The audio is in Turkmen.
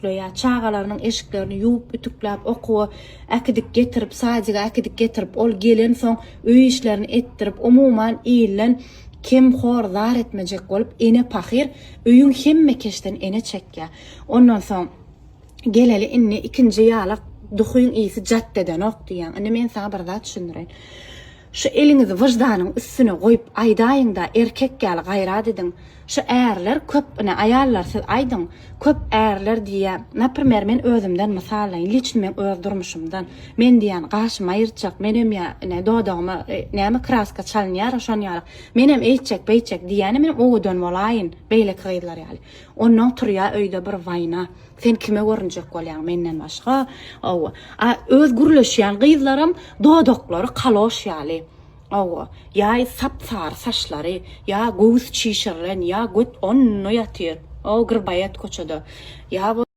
ütükleýär, çağalarynyň eşiklerini ýuwup ütükläp, okuwy äkidik getirip, sajiga äkidik getirip, ol gelen soň öý işlerini etdirip, umuman iýlen kim hor zar etmejek bolup ene pahir, öýüň hemme keşden ene çekýär. Ondan soň geleli inni ikinji ýaly duhyň iyisi jaddeden ok diýen. Ene men sana bir zat düşündirin. Şu elinizi wyjdanyň üstüne goýup aýdaýyň da erkek gal gaýrat edin. Şu ärler köp, ayallar siz aýdyň, köp ärler diýär. Näpirmer men özümden mysallaýyn, liçin men öz durmuşymdan. Men diýän gaşym aýyrçak, menem ýa dodagyma näme kraska çalynýar, şonýar. Menem eýtjek, beýtjek diýäne men oňa dön bolaýyn, beýle kyrýlar ýaly. Ondan turýar öýde bir wayna. Sen kime görünjek bolýan menden başga? Owa. Öz gürleşýän gyzlarym dodaklary kaloş ýaly. Owa. Ýa sapsar saçlary, ýa göz çişirlen, ýa göt onno ýatyr. O gyrbayat koçada. Ýa